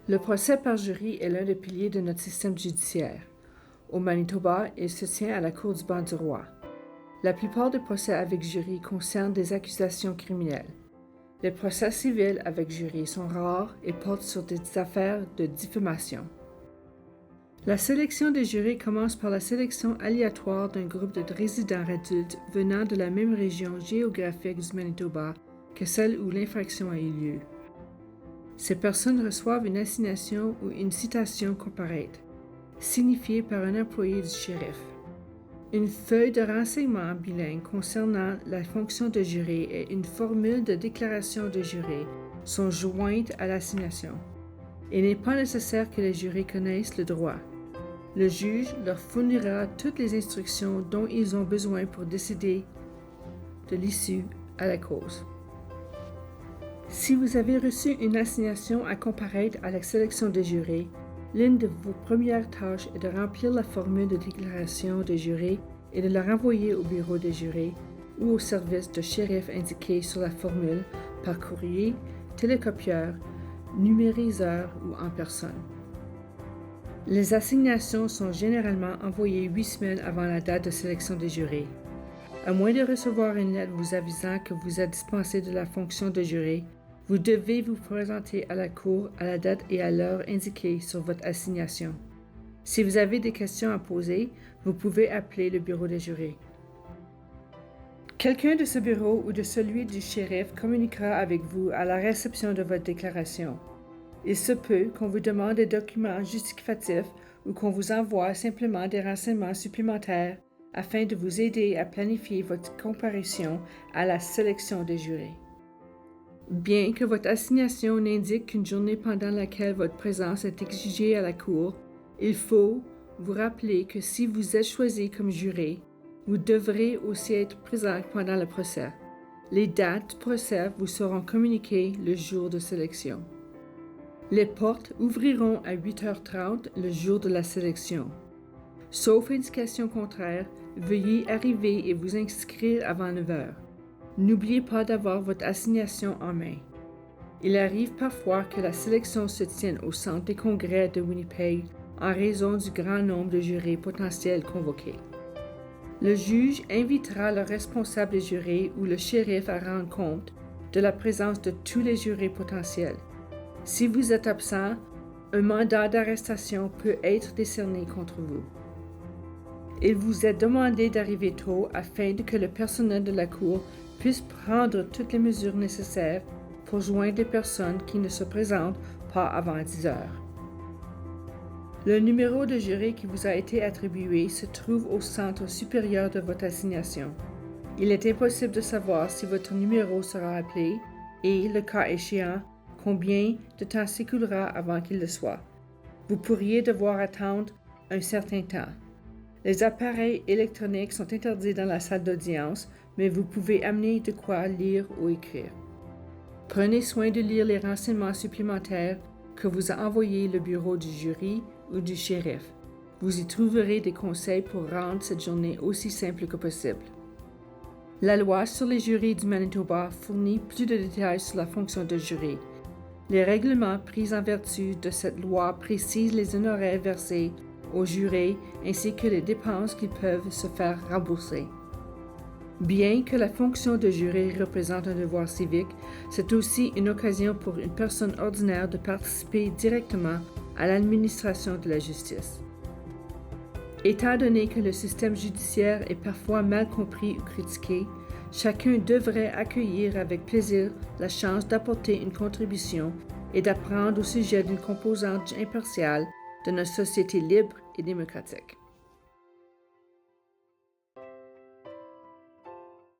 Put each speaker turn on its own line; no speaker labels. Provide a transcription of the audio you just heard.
Le procès par jury est l'un des piliers de notre système judiciaire. Au Manitoba, il se tient à la Cour du banc du roi. La plupart des procès avec jury concernent des accusations criminelles. Les procès civils avec jury sont rares et portent sur des affaires de diffamation. La sélection des jurys commence par la sélection aléatoire d'un groupe de résidents adultes venant de la même région géographique du Manitoba que celle où l'infraction a eu lieu. Ces personnes reçoivent une assignation ou une citation comparate, signifiée par un employé du shérif. Une feuille de renseignement bilingue concernant la fonction de jury et une formule de déclaration de jury sont jointes à l'assignation. Il n'est pas nécessaire que les jurys connaissent le droit. Le juge leur fournira toutes les instructions dont ils ont besoin pour décider de l'issue à la cause. Si vous avez reçu une assignation à comparaître à la sélection des jurys, l'une de vos premières tâches est de remplir la formule de déclaration de jury et de la renvoyer au bureau des jurys ou au service de shérif indiqué sur la formule par courrier, télécopieur, numériseur ou en personne. Les assignations sont généralement envoyées 8 semaines avant la date de sélection des jurys. À moins de recevoir une lettre vous avisant que vous êtes dispensé de la fonction de jury, vous devez vous présenter à la cour à la date et à l'heure indiquée sur votre assignation. Si vous avez des questions à poser, vous pouvez appeler le bureau des jurys. Quelqu'un de ce bureau ou de celui du shérif communiquera avec vous à la réception de votre déclaration. Il se peut qu'on vous demande des documents justificatifs ou qu'on vous envoie simplement des renseignements supplémentaires afin de vous aider à planifier votre comparution à la sélection des jurys. Bien que votre assignation n'indique qu'une journée pendant laquelle votre présence est exigée à la cour, il faut vous rappeler que si vous êtes choisi comme juré, vous devrez aussi être présent pendant le procès. Les dates du procès vous seront communiquées le jour de sélection. Les portes ouvriront à 8h30 le jour de la sélection. Sauf indication contraire, veuillez arriver et vous inscrire avant 9h. N'oubliez pas d'avoir votre assignation en main. Il arrive parfois que la sélection se tienne au centre des congrès de Winnipeg en raison du grand nombre de jurés potentiels convoqués. Le juge invitera le responsable des jurés ou le shérif à rendre compte de la présence de tous les jurés potentiels. Si vous êtes absent, un mandat d'arrestation peut être décerné contre vous. Il vous est demandé d'arriver tôt afin que le personnel de la cour puisse prendre toutes les mesures nécessaires pour joindre les personnes qui ne se présentent pas avant 10 heures. Le numéro de jury qui vous a été attribué se trouve au centre supérieur de votre assignation. Il est impossible de savoir si votre numéro sera appelé et, le cas échéant, combien de temps s'écoulera avant qu'il le soit. Vous pourriez devoir attendre un certain temps. Les appareils électroniques sont interdits dans la salle d'audience, mais vous pouvez amener de quoi lire ou écrire. Prenez soin de lire les renseignements supplémentaires que vous a envoyés le bureau du jury ou du shérif. Vous y trouverez des conseils pour rendre cette journée aussi simple que possible. La loi sur les jurys du Manitoba fournit plus de détails sur la fonction de jury. Les règlements pris en vertu de cette loi précisent les honoraires versés aux jurés ainsi que les dépenses qui peuvent se faire rembourser. Bien que la fonction de jury représente un devoir civique, c'est aussi une occasion pour une personne ordinaire de participer directement à l'administration de la justice. Étant donné que le système judiciaire est parfois mal compris ou critiqué, chacun devrait accueillir avec plaisir la chance d'apporter une contribution et d'apprendre au sujet d'une composante impartiale de notre société libre et démocratique.